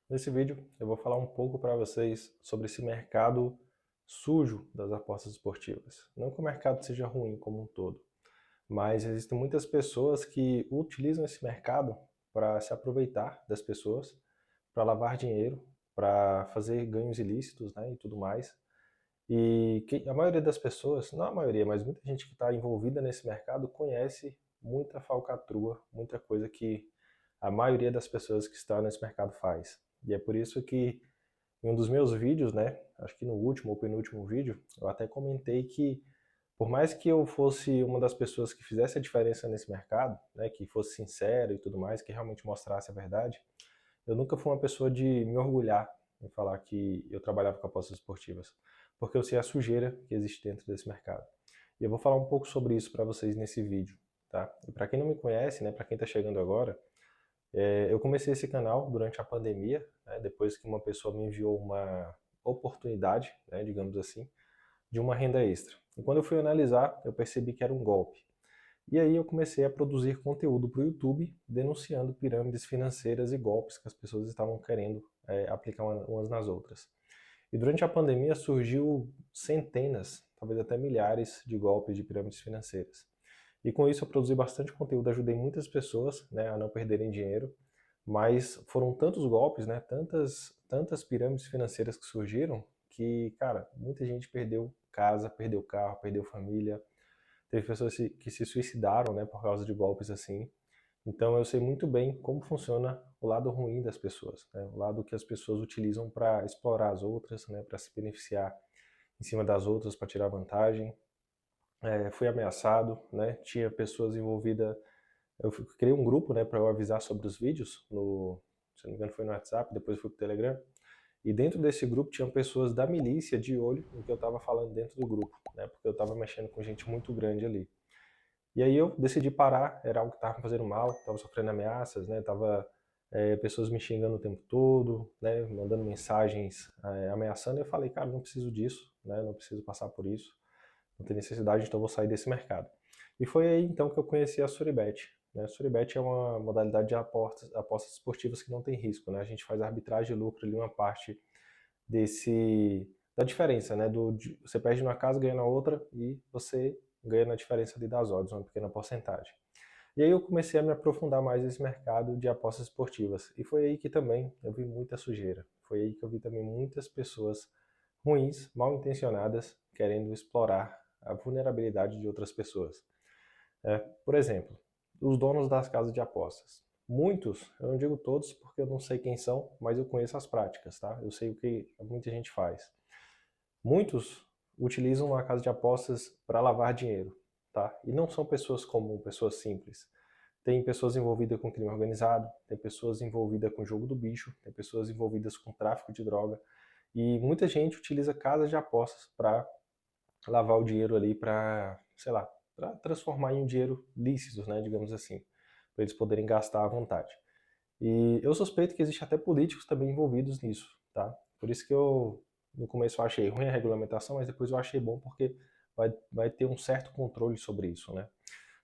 Nesse vídeo eu vou falar um pouco para vocês sobre esse mercado sujo das apostas esportivas. Não que o mercado seja ruim como um todo, mas existem muitas pessoas que utilizam esse mercado para se aproveitar das pessoas, para lavar dinheiro, para fazer ganhos ilícitos, né, e tudo mais. A maioria das pessoas, não a maioria, mas muita gente que está envolvida nesse mercado conhece muita falcatrua, muita coisa que a maioria das pessoas que estão nesse mercado faz. E é por isso que em um dos meus vídeos, né, acho que no último ou penúltimo vídeo, eu até comentei que por mais que eu fosse uma das pessoas que fizesse a diferença nesse mercado, né, que fosse sincero e tudo mais, que realmente mostrasse a verdade, eu nunca fui uma pessoa de me orgulhar em falar que eu trabalhava com apostas esportivas, porque eu sei a sujeira que existe dentro desse mercado. E eu vou falar um pouco sobre isso para vocês nesse vídeo, tá? E para quem não me conhece, né, para quem está chegando agora, eu comecei esse canal durante a pandemia, né, depois que uma pessoa me enviou uma oportunidade, né, digamos assim, de uma renda extra. E quando eu fui analisar, eu percebi que era um golpe. E aí eu comecei a produzir conteúdo para o YouTube denunciando pirâmides financeiras e golpes que as pessoas estavam querendo aplicar umas nas outras. E durante a pandemia surgiu centenas, talvez até milhares de golpes de pirâmides financeiras. E com isso eu produzi bastante conteúdo, ajudei muitas pessoas, né, a não perderem dinheiro, mas foram tantos golpes, né, tantas pirâmides financeiras que surgiram, que, cara, muita gente perdeu casa, perdeu carro, perdeu família, teve pessoas que se suicidaram, né, por causa de golpes assim. Então eu sei muito bem como funciona o lado ruim das pessoas, né, o lado que as pessoas utilizam para explorar as outras, né, para se beneficiar em cima das outras, para tirar vantagem. Fui ameaçado, né, tinha pessoas envolvidas. Eu criei um grupo, né, para eu avisar sobre os vídeos, se não me engano foi no WhatsApp, depois fui pro Telegram. E dentro desse grupo tinham pessoas da milícia de olho no que eu estava falando dentro do grupo, né, porque eu estava mexendo com gente muito grande ali. E aí eu decidi parar, era algo que estava me fazendo mal, estava sofrendo ameaças, né, tava pessoas me xingando o tempo todo, né, mandando mensagens ameaçando. E eu falei, cara, não preciso disso, né, não preciso passar por isso, não tem necessidade, então eu vou sair desse mercado. E foi aí então que eu conheci a Suribet. Né? A Suribet é uma modalidade de apostas esportivas que não tem risco. Né? A gente faz arbitragem e lucro ali uma parte da diferença. Né? Você perde numa casa, ganha na outra e você ganha na diferença ali das odds, uma pequena porcentagem. E aí eu comecei a me aprofundar mais nesse mercado de apostas esportivas. E foi aí que também eu vi muita sujeira. Foi aí que eu vi também muitas pessoas ruins, mal intencionadas, querendo explorar a vulnerabilidade de outras pessoas. Por exemplo, os donos das casas de apostas. Muitos, eu não digo todos porque eu não sei quem são, mas eu conheço as práticas, tá? Eu sei o que muita gente faz. Muitos utilizam a casa de apostas para lavar dinheiro, tá? E não são pessoas comuns, pessoas simples. Tem pessoas envolvidas com crime organizado, tem pessoas envolvidas com jogo do bicho, tem pessoas envolvidas com tráfico de droga. E muita gente utiliza casas de apostas para lavar o dinheiro ali para, sei lá, para transformar em um dinheiro lícito, né, digamos assim, para eles poderem gastar à vontade. E eu suspeito que existe até políticos também envolvidos nisso, tá? Por isso que eu no começo eu achei ruim a regulamentação, mas depois eu achei bom porque vai ter um certo controle sobre isso, né?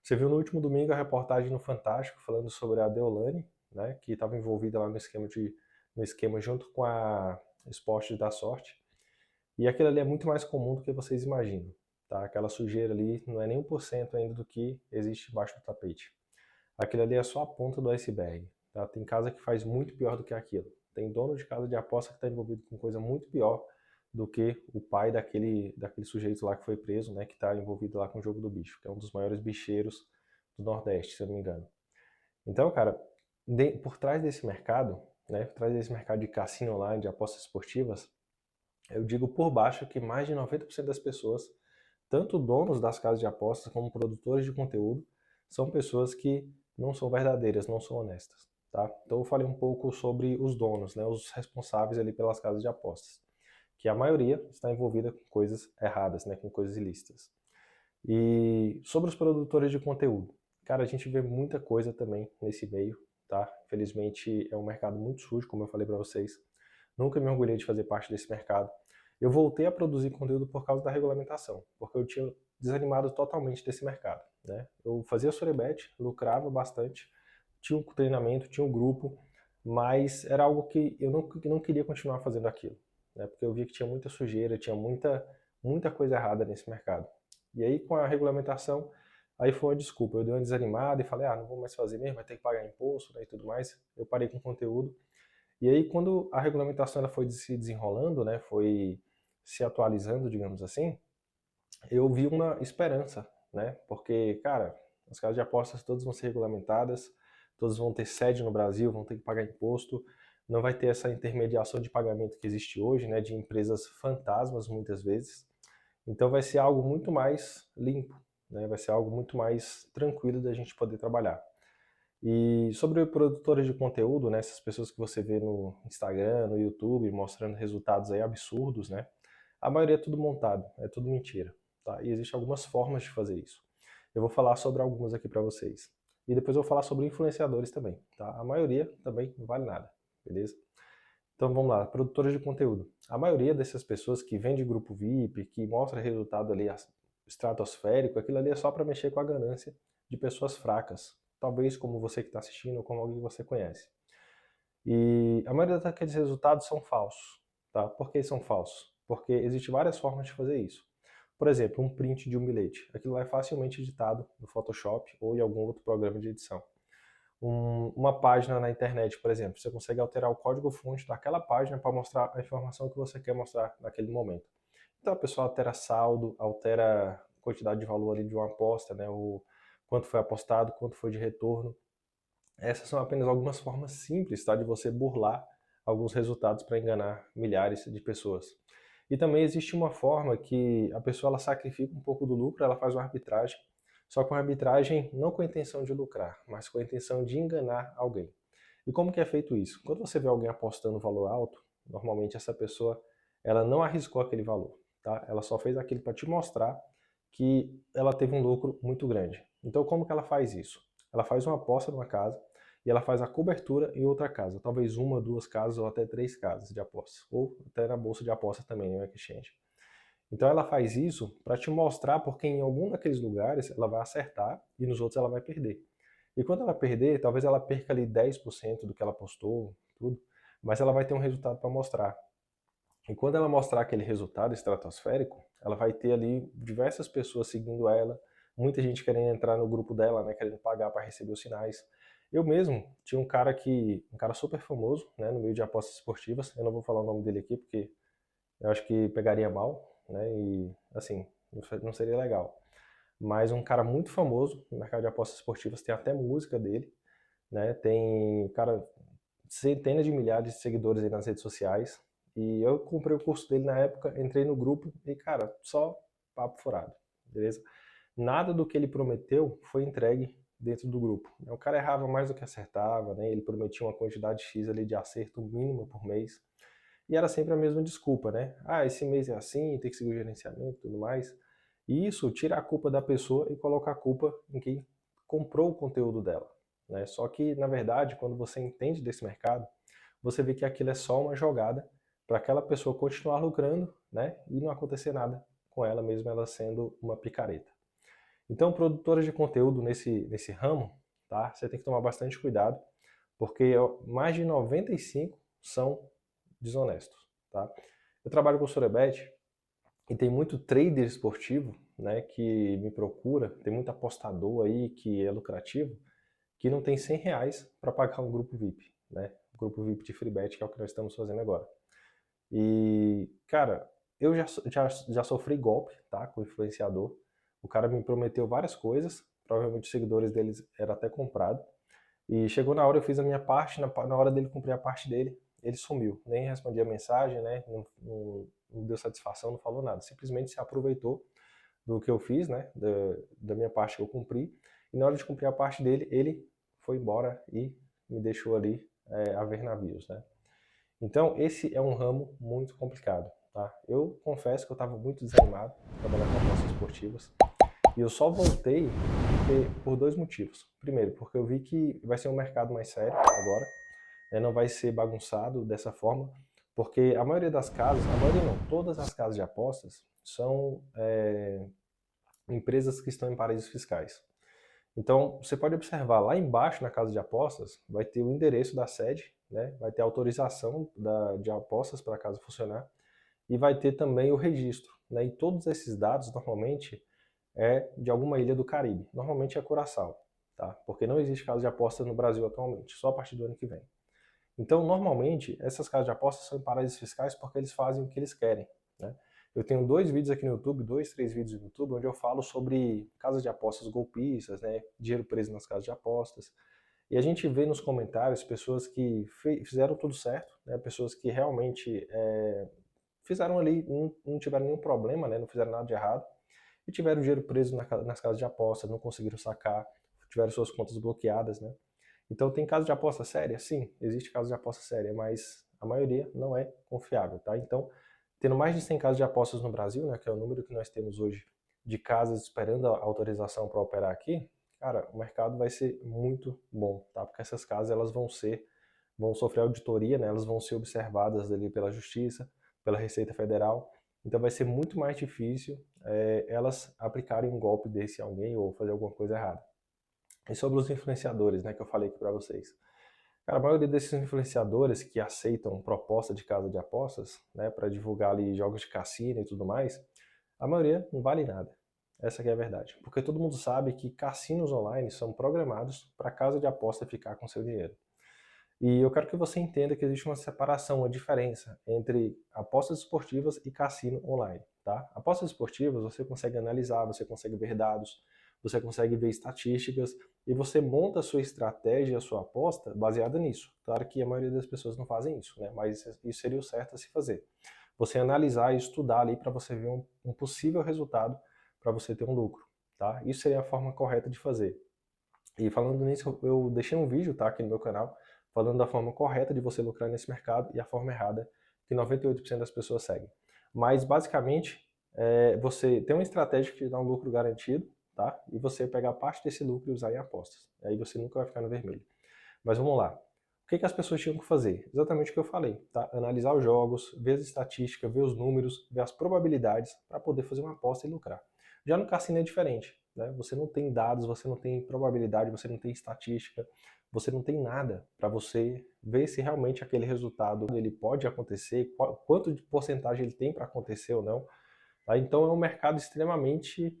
Você viu no último domingo a reportagem no Fantástico falando sobre a Deolane, né, que estava envolvida lá no esquema junto com a Esporte da Sorte. E aquilo ali é muito mais comum do que vocês imaginam, tá? Aquela sujeira ali não é nem 1% ainda do que existe embaixo do tapete. Aquilo ali é só a ponta do iceberg, tá? Tem casa que faz muito pior do que aquilo. Tem dono de casa de aposta que está envolvido com coisa muito pior do que o pai daquele sujeito lá que foi preso, né? Que está envolvido lá com o jogo do bicho, que é um dos maiores bicheiros do Nordeste, se eu não me engano. Então, cara, por trás desse mercado, né? Por trás desse mercado de cassino online, de apostas esportivas, eu digo por baixo que mais de 90% das pessoas, tanto donos das casas de apostas como produtores de conteúdo, são pessoas que não são verdadeiras, não são honestas. Tá? Então eu falei um pouco sobre os donos, né, os responsáveis ali pelas casas de apostas, que a maioria está envolvida com coisas erradas, né, com coisas ilícitas. E sobre os produtores de conteúdo, cara, a gente vê muita coisa também nesse meio, tá? Infelizmente é um mercado muito sujo, como eu falei para vocês. Nunca me orgulhei de fazer parte desse mercado. Eu voltei a produzir conteúdo por causa da regulamentação, porque eu tinha desanimado totalmente desse mercado, né? Eu fazia Sorebet, lucrava bastante, tinha um treinamento, tinha um grupo, mas era algo que eu não queria continuar fazendo aquilo, né? Porque eu via que tinha muita sujeira, tinha muita coisa errada nesse mercado. E aí com a regulamentação, aí foi uma desculpa, eu dei uma desanimada e falei, não vou mais fazer mesmo, vai ter que pagar imposto, né, e tudo mais. Eu parei com o conteúdo. E aí quando a regulamentação ela foi se desenrolando, né, foi se atualizando, digamos assim, eu vi uma esperança, né? Porque, cara, as casas de apostas todas vão ser regulamentadas, todas vão ter sede no Brasil, vão ter que pagar imposto, não vai ter essa intermediação de pagamento que existe hoje, né, de empresas fantasmas muitas vezes. Então vai ser algo muito mais limpo, né? Vai ser algo muito mais tranquilo da gente poder trabalhar. E sobre produtores de conteúdo, né, essas pessoas que você vê no Instagram, no YouTube, mostrando resultados aí absurdos, né? A maioria é tudo montado, é tudo mentira, tá? E existem algumas formas de fazer isso. Eu vou falar sobre algumas aqui para vocês. E depois eu vou falar sobre influenciadores também, tá? A maioria também não vale nada, beleza? Então vamos lá, produtores de conteúdo. A maioria dessas pessoas que vende grupo VIP, que mostra resultado ali estratosférico, aquilo ali é só para mexer com a ganância de pessoas fracas. Talvez como você que está assistindo ou como alguém que você conhece. E a maioria daqueles resultados são falsos, tá? Por que são falsos? Porque existem várias formas de fazer isso. Por exemplo, um print de um bilhete. Aquilo é facilmente editado no Photoshop ou em algum outro programa de edição. Uma página na internet, por exemplo, você consegue alterar o código-fonte daquela página para mostrar a informação que você quer mostrar naquele momento. Então a pessoa altera saldo, altera a quantidade de valor ali de uma aposta, né? O quanto foi apostado, quanto foi de retorno. Essas são apenas algumas formas simples, tá, de você burlar alguns resultados para enganar milhares de pessoas. E também existe uma forma que a pessoa ela sacrifica um pouco do lucro, ela faz uma arbitragem, só com a arbitragem não com a intenção de lucrar, mas com a intenção de enganar alguém. E como que é feito isso? Quando você vê alguém apostando valor alto, normalmente essa pessoa ela não arriscou aquele valor, tá? Ela só fez aquilo para te mostrar que ela teve um lucro muito grande. Então como que ela faz isso? Ela faz uma aposta numa casa e ela faz a cobertura em outra casa, talvez uma, duas casas ou até três casas de aposta, ou até na bolsa de aposta também, no exchange. Então ela faz isso para te mostrar porque em algum daqueles lugares ela vai acertar e nos outros ela vai perder. E quando ela perder, talvez ela perca ali 10% do que ela apostou, tudo, mas ela vai ter um resultado para mostrar. E quando ela mostrar aquele resultado estratosférico, ela vai ter ali diversas pessoas seguindo ela, muita gente querendo entrar no grupo dela, né, querendo pagar para receber os sinais. Eu mesmo tinha um cara super famoso, né, no meio de apostas esportivas. Eu não vou falar o nome dele aqui porque eu acho que pegaria mal, né, e assim, não seria legal. Mas um cara muito famoso no mercado de apostas esportivas, tem até música dele, né, tem, cara, centenas de milhares de seguidores aí nas redes sociais. E eu comprei o curso dele na época, entrei no grupo e, cara, só papo furado, beleza? Nada do que ele prometeu foi entregue dentro do grupo. O cara errava mais do que acertava, né? Ele prometia uma quantidade X ali de acerto mínimo por mês. E era sempre a mesma desculpa, né? Esse mês é assim, tem que seguir o gerenciamento e tudo mais. E isso tira a culpa da pessoa e coloca a culpa em quem comprou o conteúdo dela, né? Só que, na verdade, quando você entende desse mercado, você vê que aquilo é só uma jogada para aquela pessoa continuar lucrando, né? E não acontecer nada com ela, mesmo ela sendo uma picareta. Então, produtores de conteúdo nesse ramo, tá? Você tem que tomar bastante cuidado, porque mais de 95 são desonestos, tá? Eu trabalho com o Sorebet e tem muito trader esportivo, né, que me procura, tem muito apostador aí que é lucrativo, que não tem R$ 100 para pagar um grupo VIP, né? Um grupo VIP de FreeBet, que é o que nós estamos fazendo agora. E, cara, eu já sofri golpe, tá, com o influenciador. O cara me prometeu várias coisas, provavelmente os seguidores deles era até comprado. E chegou na hora, eu fiz a minha parte, na hora dele cumprir a parte dele, ele sumiu. Nem respondia a mensagem, né? Não deu satisfação, não falou nada. Simplesmente se aproveitou do que eu fiz, né? Da minha parte que eu cumpri. E na hora de cumprir a parte dele, ele foi embora e me deixou ali a ver navios, né? Então, esse é um ramo muito complicado, tá? Eu confesso que eu estava muito desanimado trabalhando com apostas esportivas. E eu só voltei por dois motivos. Primeiro, porque eu vi que vai ser um mercado mais sério agora, né? Não vai ser bagunçado dessa forma, porque a maioria das casas, a maioria não, todas as casas de apostas são empresas que estão em paraísos fiscais. Então, você pode observar lá embaixo na casa de apostas, vai ter o endereço da sede, né? Vai ter autorização de apostas para a casa funcionar e vai ter também o registro, né? E todos esses dados, normalmente, é de alguma ilha do Caribe. Normalmente é Curaçao, tá? Porque não existe casa de aposta no Brasil atualmente, só a partir do ano que vem. Então, normalmente, essas casas de apostas são em paraísos fiscais porque eles fazem o que eles querem, né? Eu tenho 2 vídeos aqui no YouTube, 2, 3 vídeos no YouTube, onde eu falo sobre casas de apostas golpistas, né? Dinheiro preso nas casas de apostas. E a gente vê nos comentários pessoas que fizeram tudo certo, né? Pessoas que realmente fizeram ali, não tiveram nenhum problema, né? Não fizeram nada de errado, e tiveram dinheiro preso nas casas de apostas, não conseguiram sacar, tiveram suas contas bloqueadas, né? Então tem caso de aposta séria? Sim, existe caso de aposta séria, mas a maioria não é confiável, tá? Então, tendo mais de 100 casos de apostas no Brasil, né, que é o número que nós temos hoje de casas esperando a autorização para operar aqui, cara, o mercado vai ser muito bom, tá? Porque essas casas elas vão sofrer auditoria, né? Elas vão ser observadas ali pela Justiça, pela Receita Federal. Então vai ser muito mais difícil elas aplicarem um golpe desse em alguém ou fazer alguma coisa errada. E sobre os influenciadores, né, que eu falei aqui para vocês. Cara, a maioria desses influenciadores que aceitam proposta de casa de apostas, né, para divulgar ali jogos de cassino e tudo mais, a maioria não vale nada. Essa que é a verdade. Porque todo mundo sabe que cassinos online são programados para a casa de aposta ficar com seu dinheiro. E eu quero que você entenda que existe uma separação, uma diferença entre apostas esportivas e cassino online, tá? Apostas esportivas você consegue analisar, você consegue ver dados, você consegue ver estatísticas e você monta a sua estratégia, a sua aposta baseada nisso. Claro que a maioria das pessoas não fazem isso, né? Mas isso seria o certo a se fazer. Você analisar e estudar ali para você ver um possível resultado para você ter um lucro, tá? Isso seria a forma correta de fazer. E falando nisso, eu deixei um vídeo, tá, aqui no meu canal, falando da forma correta de você lucrar nesse mercado e a forma errada que 98% das pessoas seguem. Mas, basicamente, você tem uma estratégia que te dá um lucro garantido, tá? E você pegar parte desse lucro e usar em apostas. Aí você nunca vai ficar no vermelho. Mas vamos lá. O que as pessoas tinham que fazer? Exatamente o que eu falei, tá? Analisar os jogos, ver as estatísticas, ver os números, ver as probabilidades para poder fazer uma aposta e lucrar. Já no cassino é diferente, né? Você não tem dados, você não tem probabilidade, você não tem estatística, você não tem nada para você ver se realmente aquele resultado ele pode acontecer, quanto de porcentagem ele tem para acontecer ou não. Tá? Então é um mercado extremamente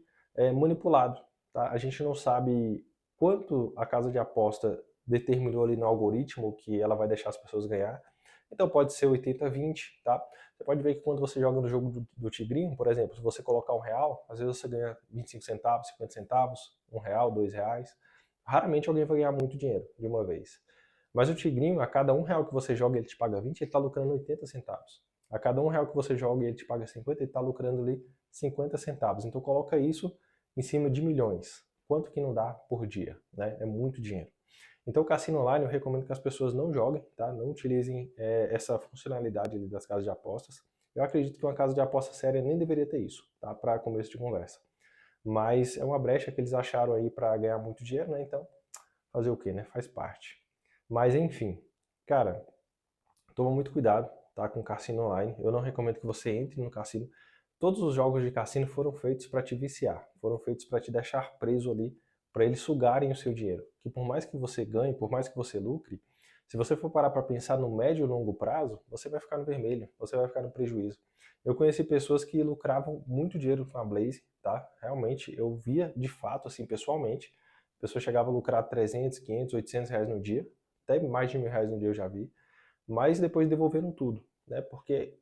manipulado. Tá? A gente não sabe quanto a casa de aposta determinou ali no algoritmo que ela vai deixar as pessoas ganhar. Então pode ser 80-20, tá? Você pode ver que quando você joga no jogo do Tigrinho, por exemplo, se você colocar R$1, às vezes você ganha 25 centavos, 50 centavos, R$1, R$2. Raramente alguém vai ganhar muito dinheiro de uma vez. Mas o Tigrinho, a cada R$1 que você joga ele te paga 20, ele está lucrando 80 centavos. A cada R$1 que você joga e ele te paga 50, ele está lucrando ali 50 centavos. Então coloca isso em cima de milhões. Quanto que não dá por dia? Né? É muito dinheiro. Então, o cassino online eu recomendo que as pessoas não joguem, tá? Não utilizem essa funcionalidade das casas de apostas. Eu acredito que uma casa de aposta séria nem deveria ter isso, tá? Para começo de conversa. Mas é uma brecha que eles acharam aí para ganhar muito dinheiro, né? Então, fazer o quê, né? Faz parte. Mas enfim, cara, toma muito cuidado, tá? Com cassino online. Eu não recomendo que você entre no cassino. Todos os jogos de cassino foram feitos para te viciar, foram feitos para te deixar preso ali, para eles sugarem o seu dinheiro. Que por mais que você ganhe, por mais que você lucre, se você for parar para pensar no médio e longo prazo, você vai ficar no vermelho, você vai ficar no prejuízo. Eu conheci pessoas que lucravam muito dinheiro com a Blaze, tá? Realmente, eu via de fato, assim, pessoalmente, a pessoa chegava a lucrar 300, 500, 800 reais no dia, até mais de R$1.000 no dia eu já vi, mas depois devolveram tudo, né? Porque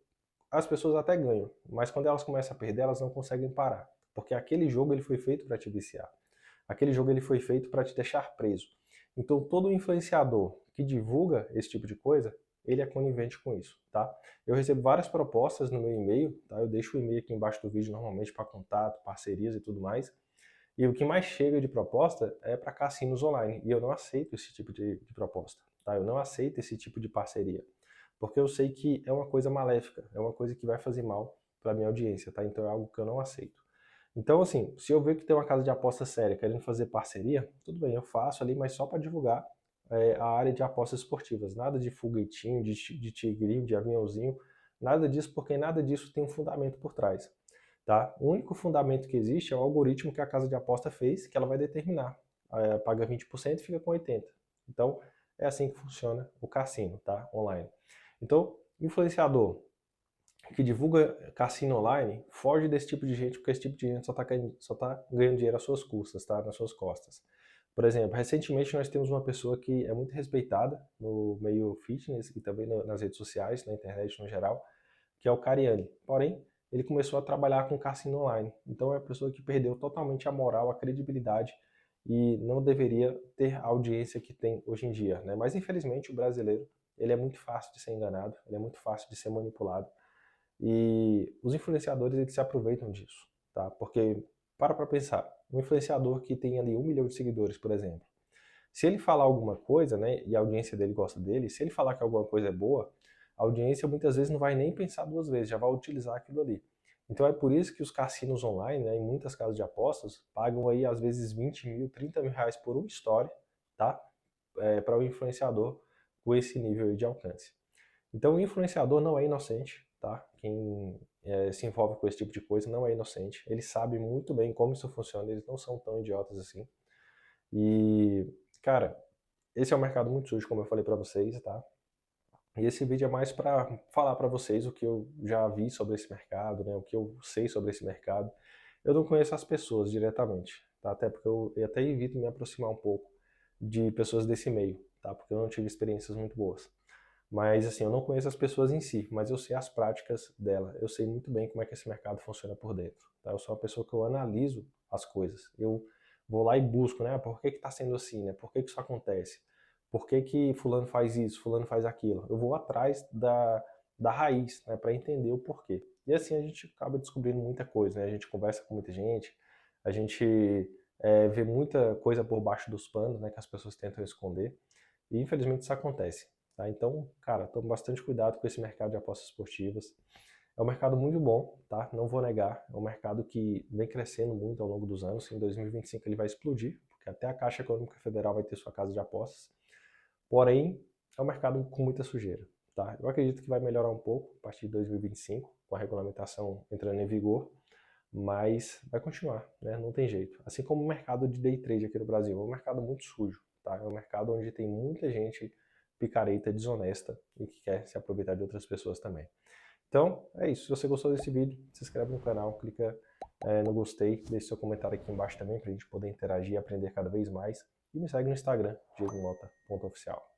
as pessoas até ganham, mas quando elas começam a perder, elas não conseguem parar, porque aquele jogo ele foi feito para te viciar. Aquele jogo ele foi feito para te deixar preso. Então todo influenciador que divulga esse tipo de coisa, ele é conivente com isso, tá? Eu recebo várias propostas no meu e-mail, tá? Eu deixo o e-mail aqui embaixo do vídeo normalmente para contato, parcerias e tudo mais. E o que mais chega de proposta é para cassinos online. E eu não aceito esse tipo de proposta, tá? Eu não aceito esse tipo de parceria. Porque eu sei que é uma coisa maléfica, é uma coisa que vai fazer mal para minha audiência, tá? Então é algo que eu não aceito. Então, assim, se eu ver que tem uma casa de aposta séria querendo fazer parceria, tudo bem, eu faço ali, mas só para divulgar a área de apostas esportivas. Nada de foguetinho, de tigrinho, de aviãozinho, nada disso, porque nada disso tem um fundamento por trás. Tá? O único fundamento que existe é o algoritmo que a casa de aposta fez, que ela vai determinar. Paga 20% e fica com 80%. Então, É assim que funciona o cassino, tá? Online. Então, influenciador que divulga cassino online, foge desse tipo de gente, porque esse tipo de gente só tá ganhando dinheiro às suas custas, tá? Nas suas costas. Por exemplo, recentemente nós temos uma pessoa que é muito respeitada no meio fitness e também nas redes sociais, na internet no geral, que é o Cariani. Porém, ele começou a trabalhar com cassino online. Então é uma pessoa que perdeu totalmente a moral, a credibilidade e não deveria ter a audiência que tem hoje em dia, né? Mas infelizmente o brasileiro, ele é muito fácil de ser enganado, ele é muito fácil de ser manipulado. E os influenciadores, eles se aproveitam disso, tá? Porque, para pensar, um influenciador que tem ali 1 milhão de seguidores, por exemplo, se ele falar alguma coisa, né, e a audiência dele gosta dele, se ele falar que alguma coisa é boa, a audiência muitas vezes não vai nem pensar duas vezes, já vai utilizar aquilo ali. Então é por isso que os cassinos online, né, em muitas casas de apostas, pagam aí às vezes 20 mil, 30 mil reais por uma história, tá? Para o influenciador com esse nível aí de alcance. Então o influenciador não é inocente, tá? Quem se envolve com esse tipo de coisa não é inocente. Eles sabem muito bem como isso funciona, eles não são tão idiotas assim. E, cara, esse é um mercado muito sujo, como eu falei pra vocês, tá? E esse vídeo é mais para falar para vocês o que eu já vi sobre esse mercado, né? O que eu sei sobre esse mercado. Eu não conheço as pessoas diretamente, tá? Até porque eu até evito me aproximar um pouco de pessoas desse meio, tá? Porque eu não tive experiências muito boas. Mas assim, eu não conheço as pessoas em si, mas eu sei as práticas dela. Eu sei muito bem como é que esse mercado funciona por dentro, tá? Eu sou uma pessoa que eu analiso as coisas. Eu vou lá e busco, né? Por que está sendo assim, né? Por que isso acontece? Por que fulano faz isso, fulano faz aquilo? Eu vou atrás da raiz, né? Para entender o porquê. E assim a gente acaba descobrindo muita coisa, né? A gente conversa com muita gente, a gente vê muita coisa por baixo dos panos, né? Que as pessoas tentam esconder. E infelizmente isso acontece. Tá? Então, cara, tome bastante cuidado com esse mercado de apostas esportivas. É um mercado muito bom, tá? Não vou negar. É um mercado que vem crescendo muito ao longo dos anos. Em 2025 ele vai explodir, porque até a Caixa Econômica Federal vai ter sua casa de apostas. Porém, é um mercado com muita sujeira, tá? Eu acredito que vai melhorar um pouco a partir de 2025, com a regulamentação entrando em vigor, mas vai continuar, né? Não tem jeito. Assim como o mercado de day trade aqui no Brasil, é um mercado muito sujo, tá? É um mercado onde tem muita gente picareta, desonesta e que quer se aproveitar de outras pessoas também. Então, é isso. Se você gostou desse vídeo, se inscreve no canal, clica no gostei, deixe seu comentário aqui embaixo também para a gente poder interagir e aprender cada vez mais. E me segue no Instagram, diegomota.oficial.